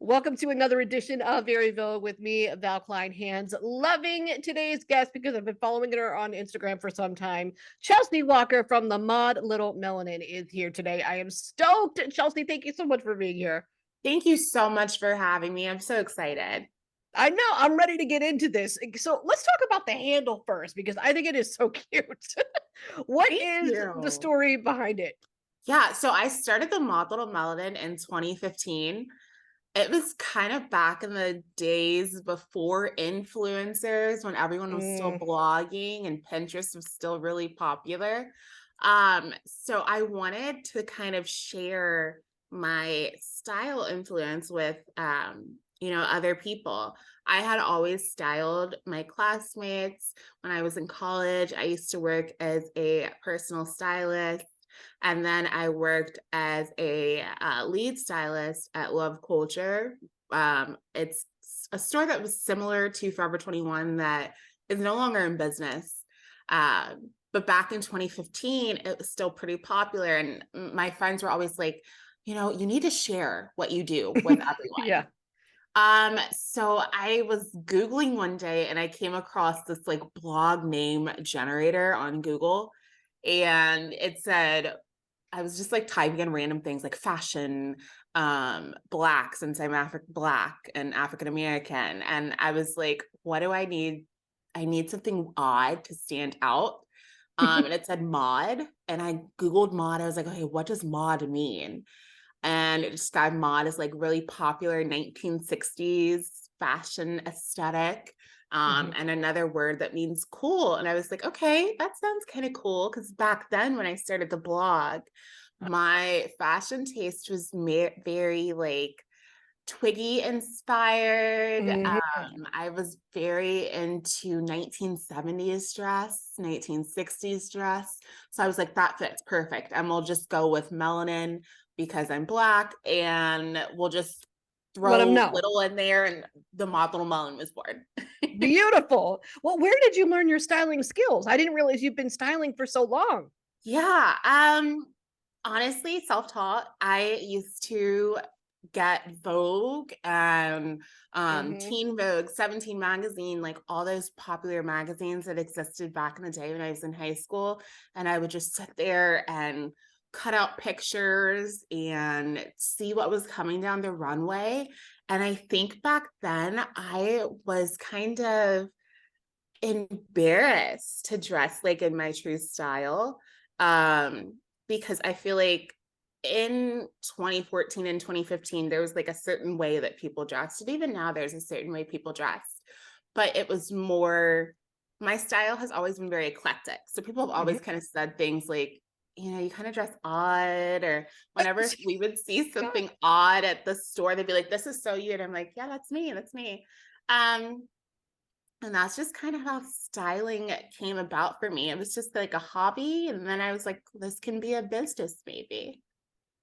Welcome to another edition of Very Vogue with me, Val Kleinhans. Loving today's guest because I've been following her on Instagram for some time. Chelsea Walker from the Mod Little Melanin is here today. I am stoked. Chelsea, thank you so much for being here. Thank you so much for having me. I'm so excited. I know I'm ready to get into this. So let's talk about the handle first because I think it is so cute. What Thank is the you. story behind it? Yeah, so I started the Mod Little Melanin in 2015. It was kind of back in the days before influencers, when everyone was still Mm, blogging and Pinterest was still really popular. So I wanted to kind of share my style influence with other people. I had always styled my classmates when I was in college. I used to work as a personal stylist. And then I worked as a lead stylist at Love Culture. It's a store that was similar to Forever 21 that is no longer in business. But back in 2015, it was still pretty popular. And my friends were always like, you need to share what you do with everyone. yeah. So I was Googling one day and I came across this like blog name generator on Google. And it said, I was just like typing in random things like fashion, black, since I'm black and African American. And I was like, what do I need? I need something odd to stand out. And it said mod. And I Googled mod. I was like, okay, what does mod mean? And it described mod as like really popular 1960s fashion aesthetic. Mhm. And another word that means cool. And I was like, okay, that sounds kind of cool. Because back then, when I started the blog, my fashion taste was very like Twiggy inspired. Mhm. I was very into 1970s dress, 1960s dress. So I was like, that fits perfect. And we'll just go with melanin because I'm black, and we'll just Let them throw know. little in there. And the mod little melon was born. Beautiful. Well, where did you learn your styling skills? I didn't realize you've been styling for so long. Yeah. Honestly, self-taught. I used to get Vogue and Mhm. Teen Vogue, 17 magazine, like all those popular magazines that existed back in the day when I was in high school. And I would just sit there and cut out pictures and see what was coming down the runway. And I think back then I was kind of embarrassed to dress like in my true style, because I feel like in 2014 and 2015 there was like a certain way that people dressed, and even now there's a certain way people dress, but it was more, my style has always been very eclectic, so people have always Mhm. kind of said things like, you kind of dress odd, or whenever we would see God. something odd at the store, they'd be like, this is so you, and I'm like, yeah, that's me. um and that's just kind of how styling came about for me. It was just like a hobby. And then I was like, this can be a business, maybe.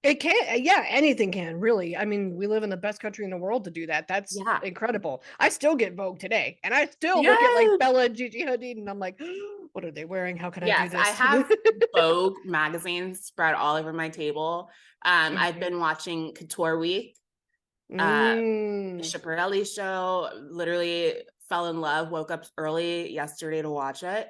It can, yeah, anything can really. I mean, we live in the best country in the world to do that. That's Yeah. incredible. I still get Vogue today, and I still look at like Yes. Bella and Gigi Hadid, and I'm like, what are they wearing? How can I do Yes. I this? have Vogue magazines spread all over my table. I've Mhm. been watching Couture Week, uh, Mm. Schiaparelli show, literally fell in love, woke up early yesterday to watch it.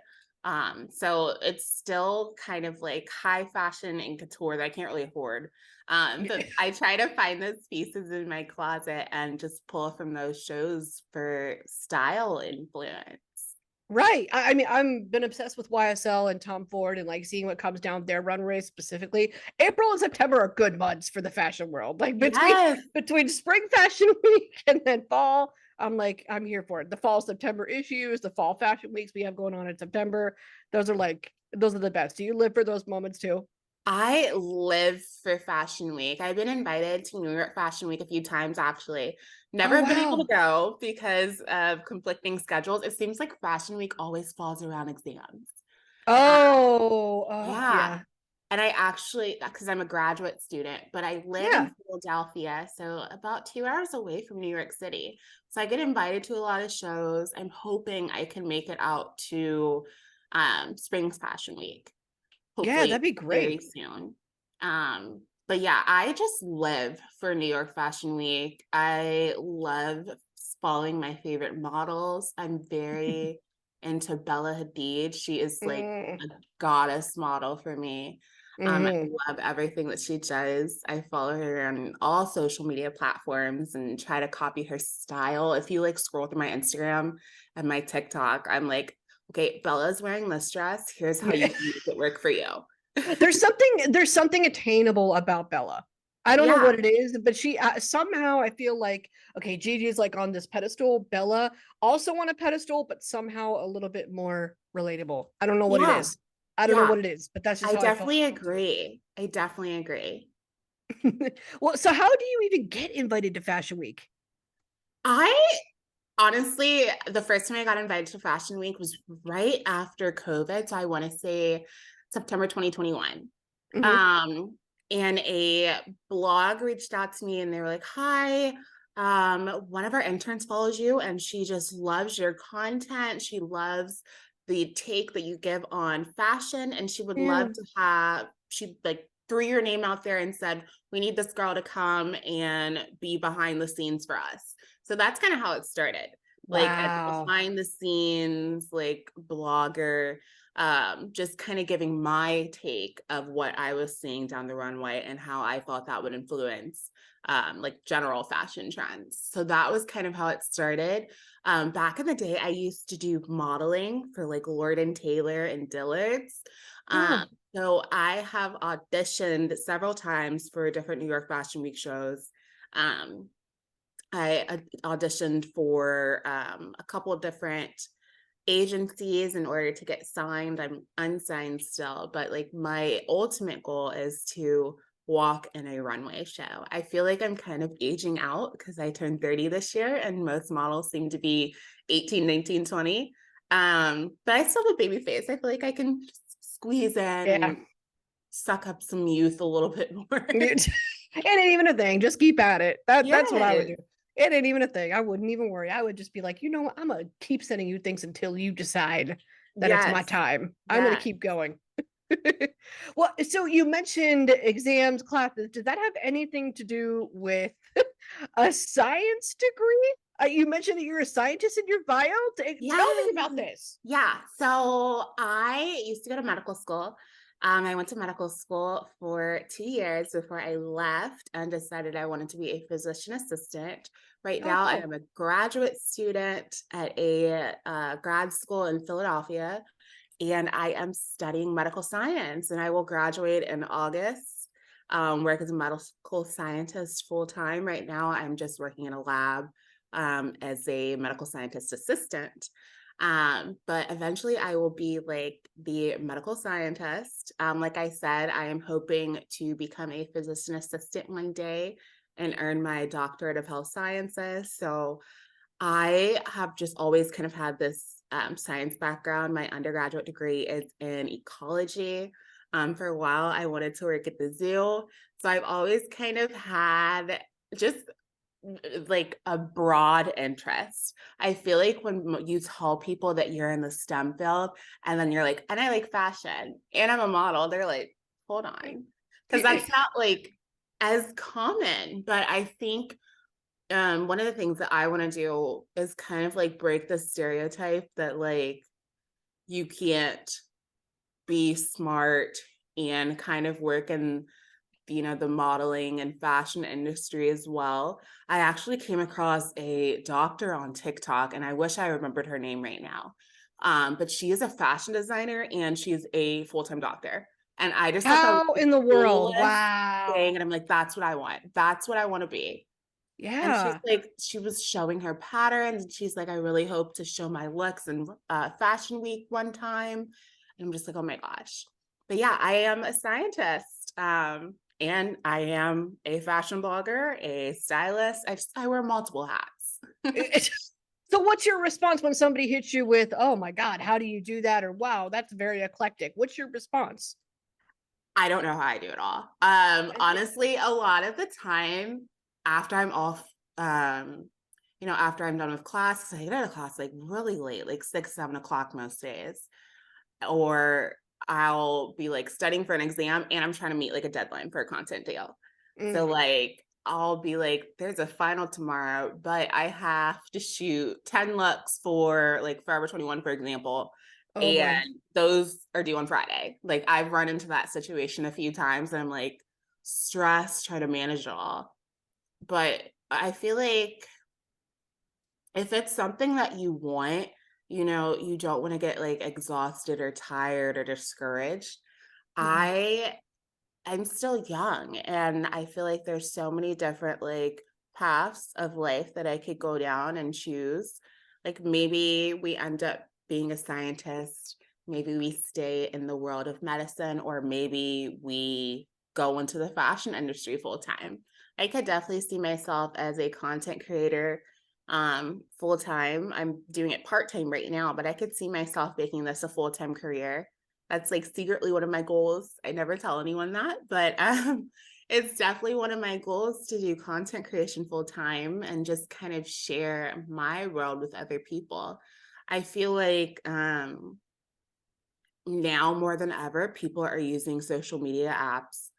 So it's still kind of like high fashion and couture that I can't really afford. But I try to find those pieces in my closet and just pull from those shows for style influence. Right. I mean, I'm been obsessed with YSL and Tom Ford and like seeing what comes down their runway specifically. April and September are good months for the fashion world. Like between Yes. spring fashion week and then fall, I'm like, I'm here for it. The fall September issues, the fall fashion weeks we have going on in September. Those are the best. Do you live for those moments too? I live for Fashion Week. I've been invited to New York Fashion Week a few times, actually. Oh Never been able to wow. go because of conflicting schedules. It seems like Fashion Week always falls around exams. Uh, yeah. Yeah. And I actually, because I'm a graduate student, but I live in Yeah. Philadelphia, so about 2 hours away from New York City. So I get invited to a lot of shows. I'm hoping I can make it out to Spring's Fashion Week, Yeah, hopefully that'd be very great. soon. Um, But yeah, I just live for New York Fashion Week. I love following my favorite models. I'm very into Bella Hadid. She is like Mm, a goddess model for me. I hmm love everything that she does. I follow her on all social media platforms and try to copy her style. If you like scroll through my Instagram and my TikTok, I'm like, okay, Bella's wearing this dress. Here's how you can make it work for you. there's something attainable about Bella. I don't know Yeah, what it is, but she somehow I feel like okay, Gigi's like on this pedestal, Bella also on a pedestal, but somehow a little bit more relatable. I don't know what it yeah, is. I don't know yeah. what it is, but that's just I how I felt definitely too. agree. I definitely agree. Well, so how do you even get invited to Fashion Week? I honestly, the first time I got invited to Fashion Week was right after COVID. So I want to say September 2021. Hmm Um, and a blog reached out to me and they were like, hi, one of our interns follows you and she just loves your content. She loves the take that you give on fashion and she would Yeah. love to have, she like threw your name out there and said, we need this girl to come and be behind the scenes for us. So that's kind of how it started. Like as a Wow. behind the scenes, like blogger, just kind of giving my take of what I was seeing down the runway and how I thought that would influence like general fashion trends. So that was kind of how it started. Back in the day, I used to do modeling for like Lord and Taylor and Dillard's. Um, Oh. so I have auditioned several times for different New York Fashion Week shows. Um, I auditioned for a couple of different agencies in order to get signed. I'm unsigned still, but like my ultimate goal is to walk in a runway show. I feel like I'm kind of aging out because I turned 30 this year and most models seem to be 18, 19, 20. But I still have a baby face. I feel like I can squeeze in Yeah. and suck up some youth a little bit more. It ain't even a thing. Just keep at it. That's what I would Yes. do. It ain't even a thing. I wouldn't even worry. I would just be like, you know what? I'm gonna keep sending you things until you decide that it's my Yes. time. I'm gonna Yes. keep going. Well, so you mentioned exams, classes. Does that have anything to do with a science degree? You mentioned that you're a scientist in your bio. Tell me Yes. about this. Yeah. So I used to go to medical school. I went to medical school for 2 years before I left and decided I wanted to be a physician assistant. Right Oh, now, I cool. am a graduate student at a grad school in Philadelphia, and I am studying medical science, and I will graduate in August. Work as a medical scientist full time. Right now, I'm just working in a lab as a medical scientist assistant. But eventually I will be like the medical scientist. Like I said, I am hoping to become a physician assistant one day and earn my doctorate of health sciences. So I have just always kind of had this science background. My undergraduate degree is in ecology. For a while, I wanted to work at the zoo. So I've always kind of had just like a broad interest. I feel like when you tell people that you're in the STEM field and then you're like, and I like fashion and I'm a model, they're like, hold on. Because that's not like as common. But I think one of the things that I want to do is kind of like break the stereotype that like you can't be smart and kind of work in the modeling and fashion industry as well. I actually came across a doctor on TikTok and I wish I remembered her name right now. But she is a fashion designer and she's a full-time doctor. And I just thought that was How the in the world? coolest Wow. thing. And I'm like, that's what I want. That's what I want to be. And she's Yeah. like, she was showing her patterns and she's like, I really hope to show my looks in fashion week one time. And I'm just like, oh my gosh. But yeah, I am a scientist. And I am a fashion blogger, a stylist. I wear multiple hats. So what's your response when somebody hits you with, "Oh my god, how do you do that?" or "Wow, that's very eclectic." What's your response? I don't know how I do it all. Honestly, a lot of the time after I'm off, after I'm done with class, 'cause I get out of class like really late, like 6, 7 o'clock most days. Or I'll be like studying for an exam and I'm trying to meet like a deadline for a content deal. So Mm. like I'll be like, there's a final tomorrow, but I have to shoot 10 looks for like Forever 21, for example. Oh boy. And those are due on Friday. Like I've run into that situation a few times and I'm like stressed, trying to manage it all. But I feel like if it's something that you want, you don't want to get like exhausted or tired or discouraged. Mhm. I I'm still young and I feel like there's so many different like paths of life that I could go down and choose. Like maybe we end up being a scientist, maybe we stay in the world of medicine, or maybe we go into the fashion industry full time. I could definitely see myself as a content creator full time. I'm doing it part time right now, but I could see myself making this a full time career. That's like secretly one of my goals. I never tell anyone that, but it's definitely one of my goals to do content creation full time and just kind of share my world with other people. I feel like now more than ever, people are using social media apps,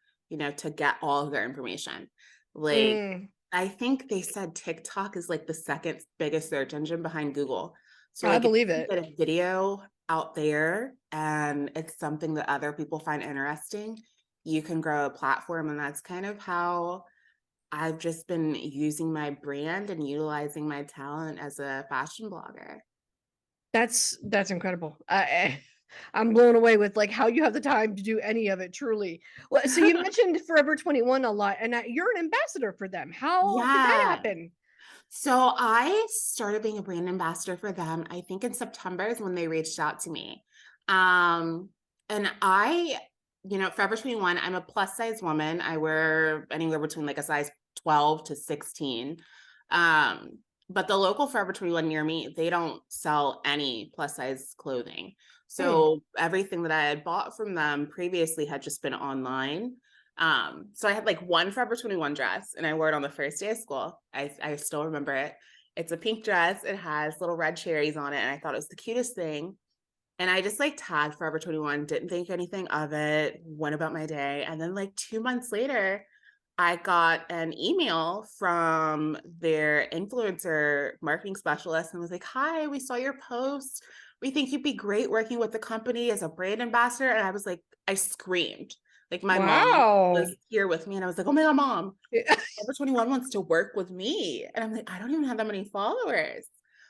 to get all of their information. Like, Mm. I think they said TikTok is like the second biggest search engine behind Google. So, I like, if believe you it. get a video out there and it's something that other people find interesting, you can grow a platform. And that's kind of how I've just been using my brand and utilizing my talent as a fashion blogger. That's incredible. I'm blown away with like how you have the time to do any of it. Truly. Well, so you mentioned Forever 21 a lot, and you're an ambassador for them. How did that Yeah. happen? So I started being a brand ambassador for them. I think in September is when they reached out to me. Um, and Forever 21, I'm a plus size woman. I wear anywhere between like a size 12 to 16. Um, but the local Forever 21 near me, they don't sell any plus size clothing. Hmm. So everything that I had bought from them previously had just been online. So I had like one Forever 21 dress and I wore it on the first day of school. I still remember it. It's a pink dress. It has little red cherries on it. And I thought it was the cutest thing. And I just like tagged Forever 21, didn't think anything of it, went about my day. And then like 2 months later, I got an email from their influencer marketing specialist and was like, "Hi, we saw your post. We think you'd be great working with the company as a brand ambassador." And I was like, I screamed. Like my mom Wow. was here with me and I was like, "Oh my God, mom, Forever 21 wants to work with me." And I'm like, I don't even have that many followers.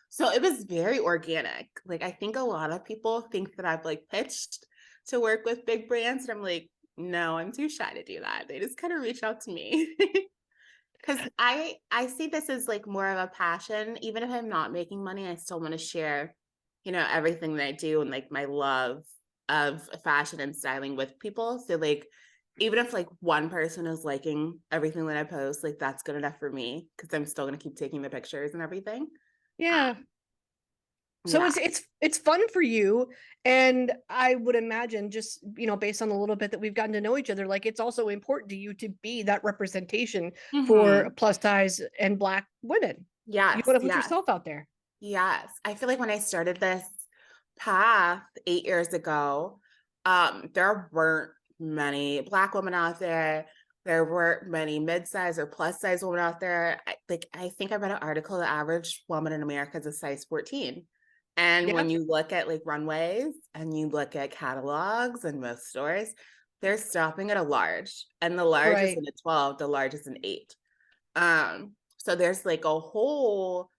So it was very organic. Like I think a lot of people think that I've like pitched to work with big brands. And I'm like, no, I'm too shy to do that. They just kind of reach out to me. Because I see this as like more of a passion. Even if I'm not making money, I still want to share, everything that I do and like my love of fashion and styling with people. So like even if like one person is liking everything that I post, like that's good enough for me because I'm still gonna keep taking the pictures and everything. Yeah. Um, So yeah. it's fun for you, and I would imagine just based on a little bit that we've gotten to know each other, like it's also important to you to be that representation for Hmm. plus size and Black women. You Yes, want to put yes, yourself out there. yes. I feel like when I started this path 8 years ago, there weren't many Black women out there. There weren't many mid-size or plus-size women out there. I think I read an article, the average woman in America is a size 14. And Yeah. when you look at like runways and you look at catalogs and most stores, they're stopping at a large. And the large is Right. in a 12, the large is an 8. So there's like a whole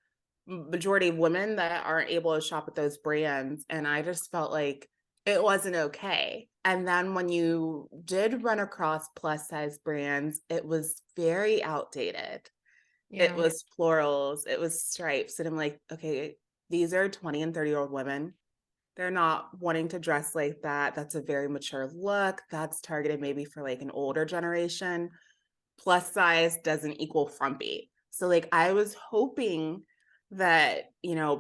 majority of women that aren't able to shop at those brands. And I just felt like it wasn't okay. And then when you did run across plus size brands, it was very outdated. It Yeah. was florals, it was stripes. And I'm like, okay, these are 20 and 30-year-old women. They're not wanting to dress like that. That's a very mature look. That's targeted maybe for like an older generation. Plus size doesn't equal frumpy. So like I was hoping that,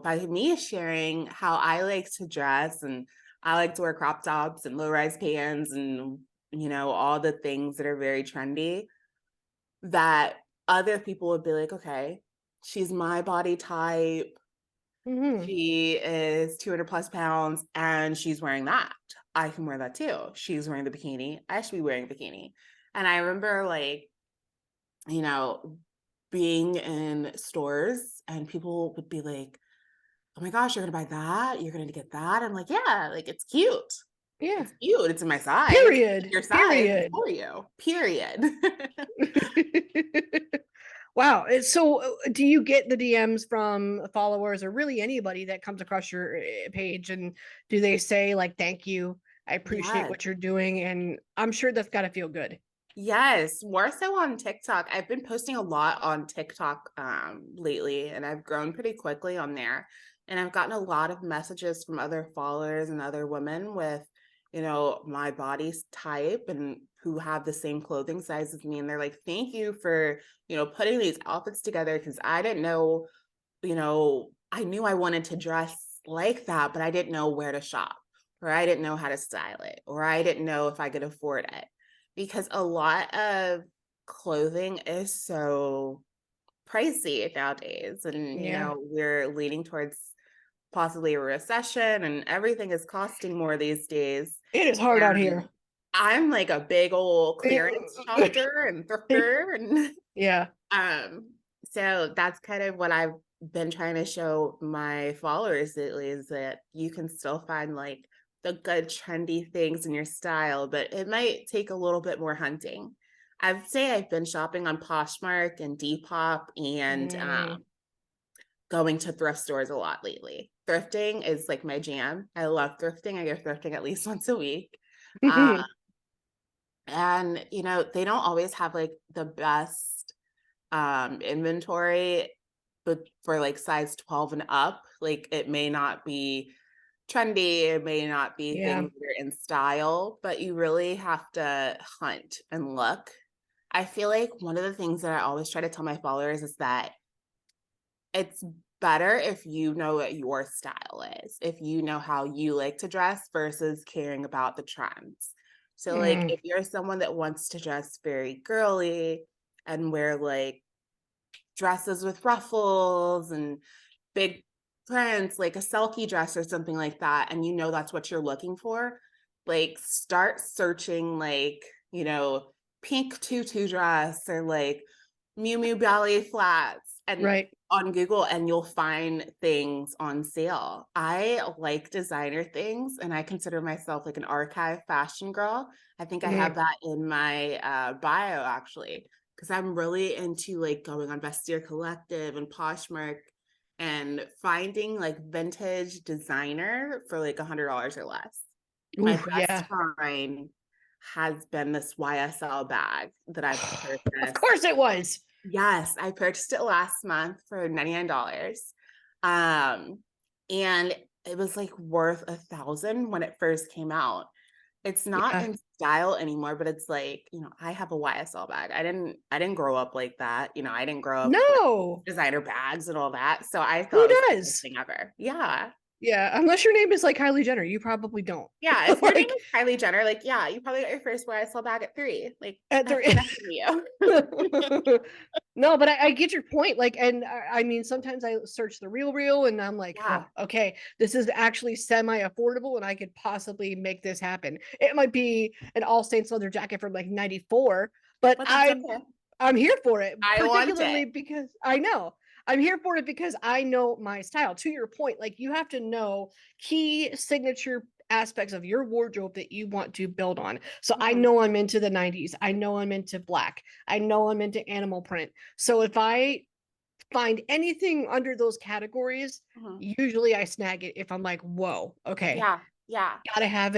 by me sharing how I like to dress and I like to wear crop tops and low-rise pants and all the things that are very trendy, that other people would be like, okay, she's my body type. Mhm. She is 200 plus pounds and she's wearing that. I can wear that too. She's wearing the bikini. I should be wearing a bikini. And I remember like, you know, being in stores and people would be like, oh my gosh, you're gonna buy that? You're gonna get that? I'm like, yeah, like it's cute. Yeah. It's cute. It's in my size. Period. Your size is Period. for you. Period. Wow. So, do you get the DMs from followers or really anybody that comes across your page? And do they say, like, thank you? I appreciate Yes. what you're doing. And I'm sure that's got to feel good. Yes, more so on TikTok. I've been posting a lot on TikTok lately, and I've grown pretty quickly on there. And I've gotten a lot of messages from other followers and other women with, my body's type and who have the same clothing size as me. And they're like, thank you for, putting these outfits together because I didn't know, I knew I wanted to dress like that, but I didn't know where to shop, or I didn't know how to style it, or I didn't know if I could afford it because a lot of clothing is so pricey nowadays. And, Yeah. we're leaning towards possibly a recession and everything is costing more these days. It is hard out And here. I'm like a big old clearance shopper and thrifter. And Yeah. um, so that's kind of what I've been trying to show my followers lately is that you can still find like the good trendy things in your style, but it might take a little bit more hunting. I'd say I've been shopping on Poshmark and Depop and Mm. going to thrift stores a lot lately. Thrifting is like my jam. I love thrifting. I go thrifting at least once a week. Uh, and they don't always have like the best inventory, but for like size 12 and up, like it may not be trendy, it may not be Yeah. things that are in style, but you really have to hunt and look. I feel like one of the things that I always try to tell my followers is that it's better if you know what your style is, if you know how you like to dress versus caring about the trends. So, like, Mm. if you're someone that wants to dress very girly and wear like dresses with ruffles and big prints, like a Selkie dress or something like that, and you know that's what you're looking for, like start searching like, pink tutu dress or like Miu Miu ballet flats and Right. on Google and you'll find things on sale. I like designer things and I consider myself like an archive fashion girl. I think I have Mm. that in my bio actually because I'm really into like going on Vestiaire Collective and Poshmark and finding like vintage designer for like $100 or less. My Ooh, best yeah. find has been this YSL bag that I've Of purchased. course it was. Yes, I purchased it last month for $99. Um, and it was like worth 1,000 when it first came out. It's not Yeah. in style anymore, but it's like, I have a YSL bag. I didn't grow up like that. I didn't grow up with No. designer bags and all that. So I Who thought it was the best does? thing ever. Yeah. Yeah, unless your name is like Kylie Jenner, you probably don't. Yeah. If your name Like is Kylie Jenner, like, yeah, you probably got your first YSL bag at 3. Like, at that's the enough for you. No, but I get your point. Like, and I mean, sometimes I search the real, and I'm like, Yeah. oh, okay, this is actually semi-affordable, and I could possibly make this happen. It might be an all saints leather jacket from like '94, but But that's okay. I'm here for it, I want it. particularly because I know I'm here for it because I know my style. To your point, like you have to know key signature aspects of your wardrobe that you want to build on. So I Mhm, know I'm into the 90s. I know I'm into black. I know I'm into animal print. So if I find anything under those categories, mhm. usually I snag it if I'm like, whoa, okay, Yeah. Yeah. gotta have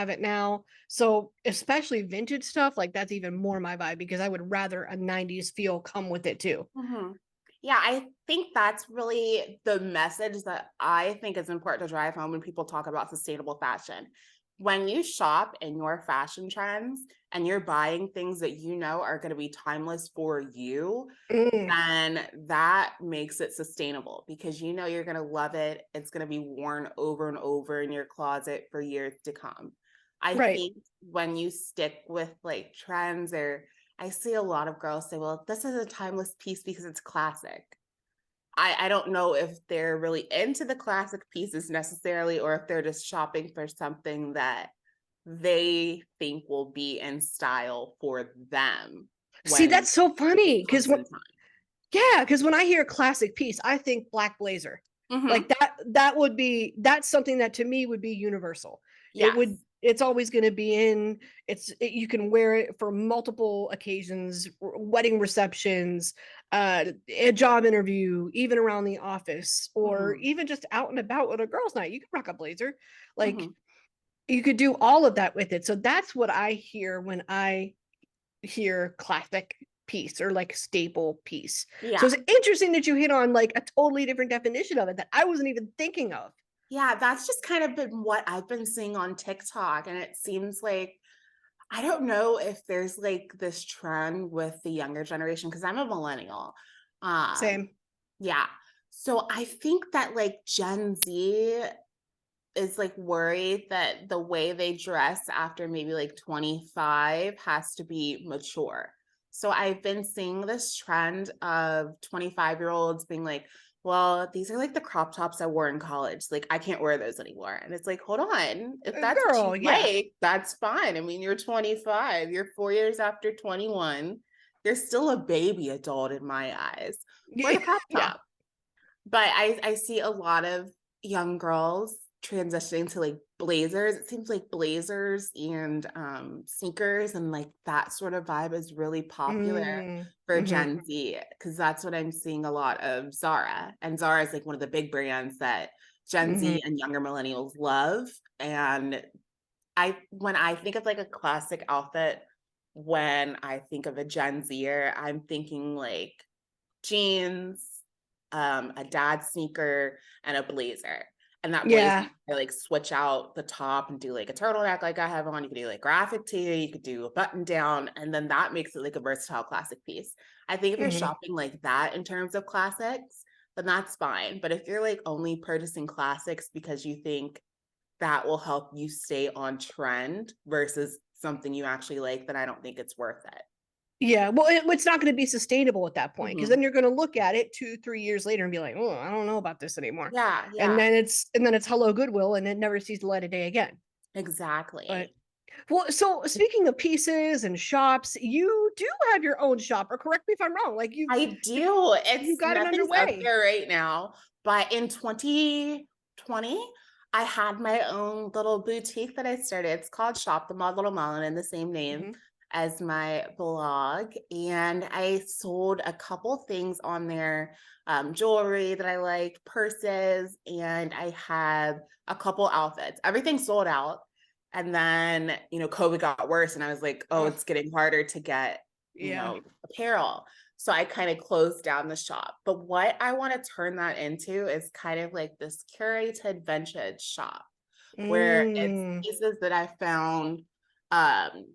it now. So especially vintage stuff, like that's even more my vibe because I would rather a 90s feel come with it too. Mhm. Yeah, I think that's really the message that I think is important to drive home when people talk about sustainable fashion. When you shop in your fashion trends and you're buying things that you know are going to be timeless for you, Mm, then that makes it sustainable because you know you're going to love it. It's going to be worn over and over in your closet for years to come. I right. think when you stick with like trends or I see a lot of girls say, well, this is a timeless piece because it's classic. I don't know if they're really into the classic pieces necessarily, or if they're just shopping for something that they think will be in style for them See, when that's so it funny because comes in time. yeah, because when I hear classic piece, I think black blazer. Like Mm-hmm. that would be that's something that to me would be universal. Yes. It's always going to be in you can wear it for multiple occasions, wedding receptions, a job interview, even around the office, or Mm-hmm. even just out and about with a girls' night. You can rock a blazer. Like Mm-hmm. you could do all of that with it. So that's what I hear when I hear classic piece or like staple piece. So Yeah. it's interesting that you hit on like a totally different definition of it that I wasn't even thinking of. Yeah, that's just kind of been what I've been seeing on TikTok. And it seems like, I don't know if there's like this trend with the younger generation, because I'm a millennial. Um, Same. yeah. So I think that like Gen Z is like worried that the way they dress after maybe like 25 has to be mature. So I've been seeing this trend of 25-year-olds being like, well, these are like the crop tops I wore in college. Like, I can't wear those anymore. And it's like, hold on. If that's what you Girl, yeah. like, that's fine. I mean, you're 25, you're 4 years after 21. You're still a baby adult in my eyes. Wear the crop Yeah. top. But I see a lot of young girls transitioning to like blazers. It seems like blazers and sneakers and like that sort of vibe is really popular for Mm-hmm. Gen Z, because that's what I'm seeing a lot of Zara. And Zara is like one of the big brands that Gen Mm-hmm. Z and younger millennials love. And I when I think of like a classic outfit, when I think of a Gen Zer, I'm thinking like jeans, a dad sneaker, and a blazer. And that blazer, Yeah. you can like switch out the top and do like a turtleneck like I have on. You could do like graphic tee, you could do a button down, and then that makes it like a versatile classic piece. I think if you're Mm-hmm. shopping like that in terms of classics, then that's fine. But if you're like only purchasing classics because you think that will help you stay on trend versus something you actually like, then I don't think it's worth it. Yeah. Well, it's not going to be sustainable at that point because Mhm. then you're going to look at it 2, 3 years later and be like, oh, I don't know about this anymore. Yeah, And yeah, then it's hello Goodwill and it never sees the light of day again. But exactly. well, so speaking of pieces and shops, you do have your own shop, or correct me if I'm wrong. Like I do. you It's got it nothing's up underway. there right now, but in 2020, I had my own little boutique that I started. It's called Shop the Mod Little Melon, in the same name Mm-hmm. as my blog. And I sold a couple things on there, jewelry that I liked, purses, and I had a couple outfits. Everything sold out. And then, COVID got worse, and I was like, oh, Oh, it's getting harder to get, yeah. apparel. So I kind of closed down the shop. But what I want to turn that into is kind of like this curated vintage shop where it's Mm, pieces that I found, um,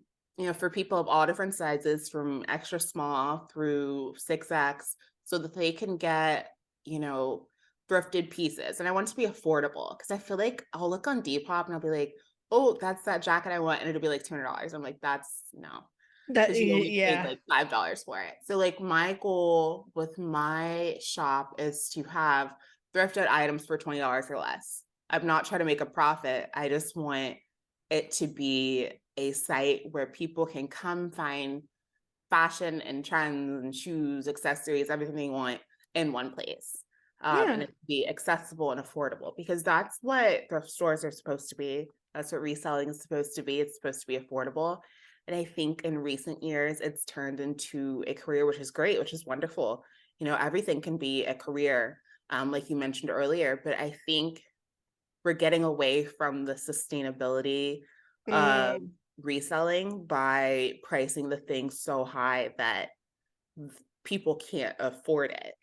for people of all different sizes, from extra small through 6X, so that they can get, you know, thrifted pieces. And I want it to be affordable, because I feel like I'll look on Depop and I'll be like, oh, that's that jacket I want. And it'll be like $200. I'm like, that's no, because you only paid yeah. like $5 for it. So like my goal with my shop is to have thrifted items for $20 or less. I'm not trying to make a profit. I just want it to be a site where people can come find fashion and trends and shoes, accessories, everything they want in one place. And Yeah. it be accessible and affordable, because that's what thrift stores are supposed to be. That's what reselling is supposed to be. It's supposed to be affordable. And I think in recent years, it's turned into a career, which is great, which is wonderful. Everything can be a career, like you mentioned earlier. But I think we're getting away from the sustainability of Mm, reselling by pricing the thing so high that people can't afford it.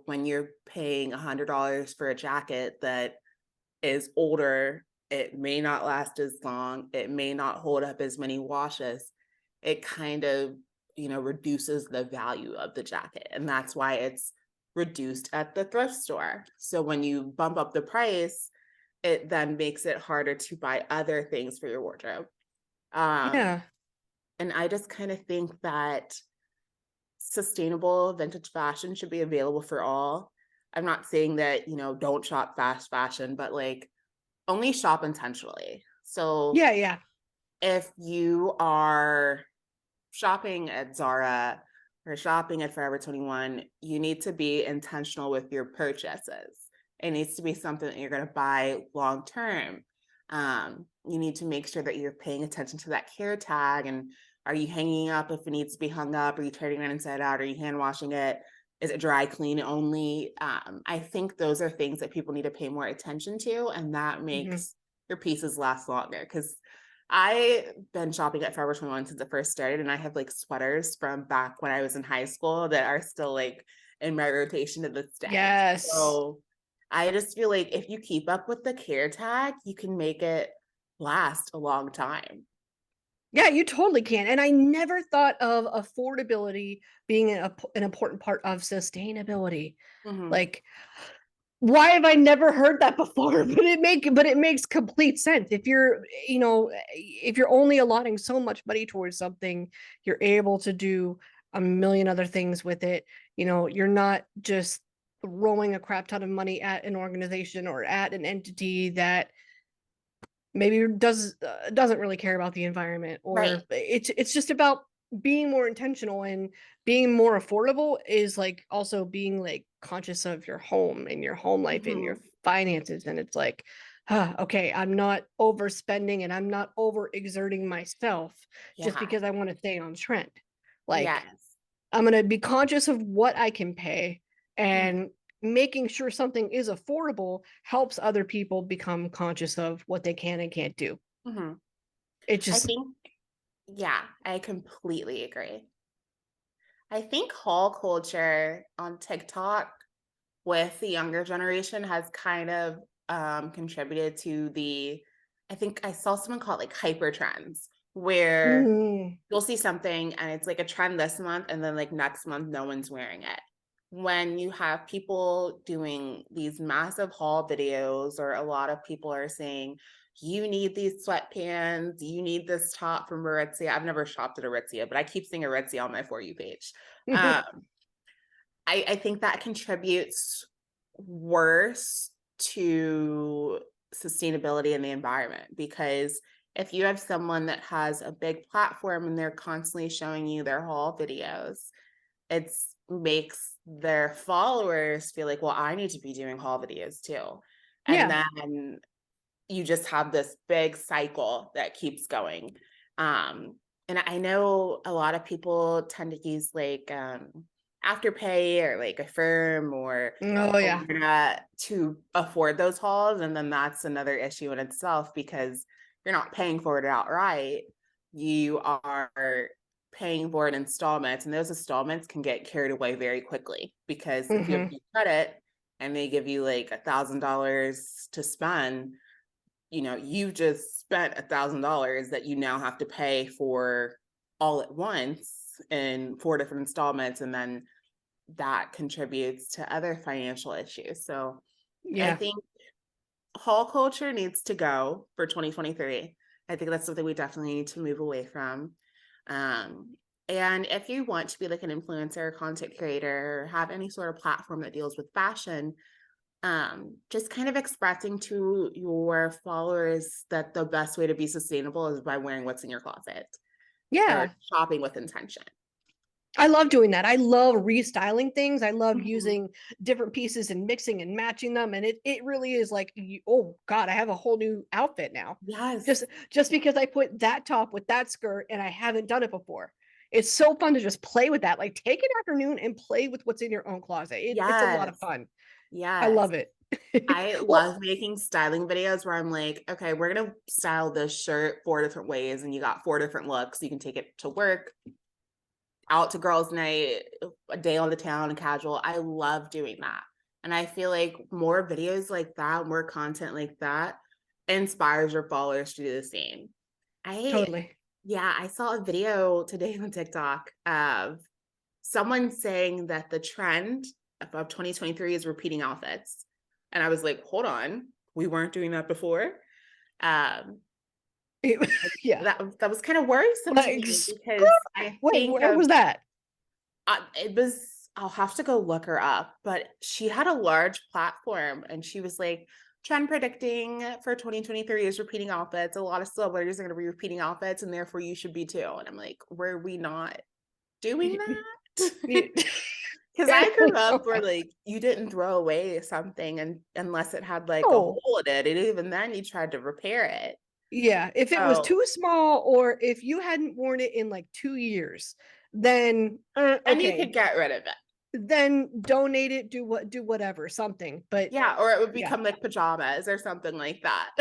When you're paying $100 for a jacket that is older, it may not last as long, it may not hold up as many washes. It kind of, reduces the value of the jacket. And that's why it's reduced at the thrift store. So when you bump up the price, it then makes it harder to buy other things for your wardrobe. Um, yeah. and I just kind of think that sustainable vintage fashion should be available for all. I'm not saying that, don't shop fast fashion, but like only shop intentionally. So Yeah, yeah. if you are shopping at Zara or shopping at Forever 21, you need to be intentional with your purchases. It needs to be something that you're going to buy long term. You need to make sure that you're paying attention to that care tag, and are you hanging up if it needs to be hung up? Are you turning it inside out? Are you hand washing it? Is it dry clean only? I think those are things that people need to pay more attention to, and that Mhm. makes your pieces last longer. Because I've been shopping at Forever 21 since it first started, and I have like sweaters from back when I was in high school that are still like in my rotation to this day. Yes. So I just feel like if you keep up with the care tag, you can make it last a long time. Yeah, you totally can, and I never thought of affordability being an important part of sustainability. Hmm. Like, why have I never heard that before? But it makes complete sense. If you're, if you're only allotting so much money towards something, you're able to do a million other things with it. You're not just throwing a crap ton of money at an organization or at an entity that maybe doesn't really care about the environment, Right. or it's just about being more intentional, and being more affordable is like also being like conscious of your home and your home life and your Hmm. finances, and it's like, okay, I'm not overspending and I'm not over exerting myself just Yeah. because I want to stay on trend. Like, Yes. I'm going to be conscious of what I can pay, Mhm. and making sure something is affordable helps other people become conscious of what they can and can't do. Mhm. It I just think, yeah, I completely agree. I think haul culture on TikTok with the younger generation has kind of contributed to I think I saw someone call it like hyper trends, where mm, you'll see something and it's like a trend this month, and then like next month no one's wearing it. When you have people doing these massive haul videos, or a lot of people are saying, you need these sweatpants, you need this top from Aritzia. I've never shopped at Aritzia, but I keep seeing Aritzia on my For You page. um, I think that contributes worse to sustainability in the environment, because if you have someone that has a big platform and they're constantly showing you their haul videos, it makes their followers feel like, well, I need to be doing haul videos too. And yeah, then you just have this big cycle that keeps going. And I know a lot of people tend to use like Afterpay or like Affirm or oh yeah, Klarna to afford those hauls. And then that's another issue in itself, because you're not paying for it outright. You are paying for it in installments, and those installments can get carried away very quickly, because if you have hmm, credit and they give you like $1,000 to spend, you just spent $1,000 that you now have to pay for all at once in four different installments, and then that contributes to other financial issues. So I yeah, think haul culture needs to go for 2023. I think that's something we definitely need to move away from. Um, and if you want to be like an influencer, content creator, or have any sort of platform that deals with fashion, just kind of expressing to your followers that the best way to be sustainable is by wearing what's in your closet, or yeah. shopping with intention. I love doing that. I love restyling things. I love Mhm. using different pieces and mixing and matching them, and it really is like, oh god, I have a whole new outfit now. Just Yes. just because I put that top with that skirt and I haven't done it before. It's so fun to just play with that. Like, take an afternoon and play with what's in your own closet. It's a lot of Yes. fun. I Yes. love it. I Well, love making styling videos where I'm like, okay, we're gonna style this shirt four different ways, and you got four different looks. You can take it to work, out to girls' night, a day on the town, and casual. I love doing that. And I feel like more videos like that, more content like that inspires your followers to do the same. I totally. Yeah, I saw a video today on TikTok of someone saying that the trend of 2023 is repeating outfits. And I was like, hold on, we weren't doing that before. Um, Yeah. that was kind of worrisome to Like, me, skirt? because I Wait, think where of was that? it was I'll have to go look her up, but she had a large platform and she was like, trend predicting for 2023 is repeating outfits. A lot of celebrities are going to be repeating outfits, and therefore you should be too. And I'm like, were we not doing that? You- Because I grew up where like you didn't throw away something and unless it had like a Oh, hole in it, and even then you tried to repair it. yeah. If it was So too small or if you hadn't worn it in like 2 years, then and you okay. could get rid of it. Then donate it, do whatever, something. But Yeah, or it would yeah, become like pajamas or something like that.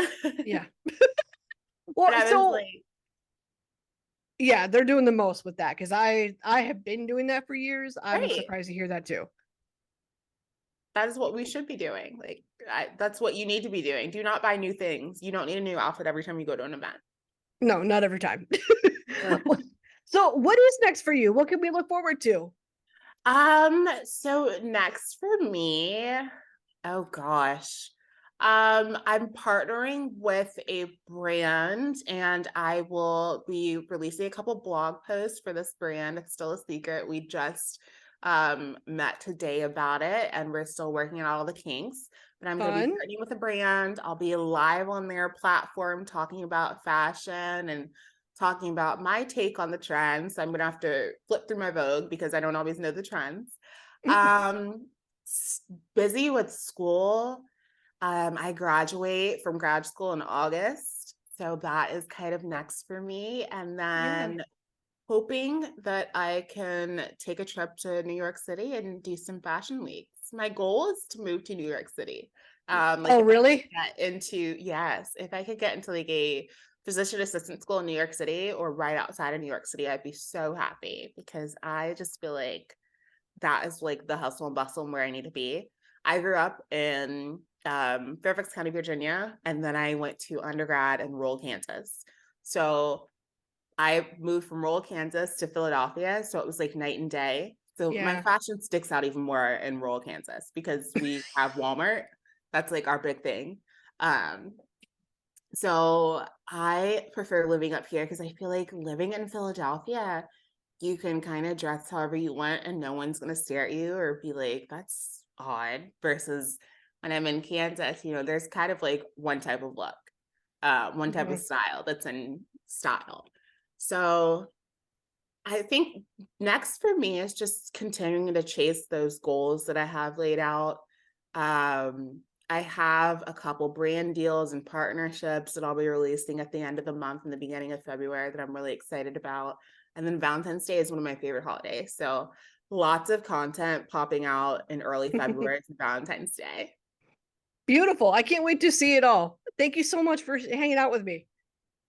yeah. But Well, I was so like, yeah, they're doing the most with that because I have been doing that for years. I'm right, surprised to hear that too. that is what we should be doing. Like, that's what you need to be doing. Do not buy new things. You don't need a new outfit every time you go to an event. No, not every time. So what is next for you? What can we look forward to? So next for me, oh gosh. I'm partnering with a brand and I will be releasing a couple blog posts for this brand. It's still a secret. We just met today about it and we're still working out all the kinks. But I'm going to be Fun. partnering with a brand. I'll be live on their platform talking about fashion and talking about my take on the trends. I'm gonna have to flip through my Vogue because I don't always know the trends. Um, Busy with school. I graduate from grad school in August, so that is kind of next for me. And Yeah. then hoping that I can take a trip to New York City and do some fashion weeks. My goal is to move to New York City. Like Oh, if I really? could get into, yes, if I could get into like a physician assistant school in New York City or right outside of New York City, I'd be so happy because I just feel like that is like the hustle and bustle and where I need to be. I grew up in Fairfax County, Virginia, and then I went to undergrad in rural Kansas. So I moved from rural Kansas to Philadelphia, so it was like night and day. So my Yeah. fashion sticks out even more in rural Kansas because we have Walmart. That's like our big thing. Um, so I prefer living up here because I feel like living in Philadelphia, you can kind of dress however you want and no one's gonna stare at you or be like, that's odd. Versus when I'm in Kansas, there's kind of like one type of look, one type of Mhm. style that's in style. So I think next for me is just continuing to chase those goals that I have laid out. I have a couple brand deals and partnerships that I'll be releasing at the end of the month and the beginning of February that I'm really excited about. And then Valentine's Day is one of my favorite holidays. So lots of content popping out in early February for Valentine's Day. Beautiful. I can't wait to see it all. Thank you so much for hanging out with me.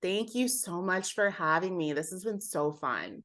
Thank you so much for having me. This has been so fun.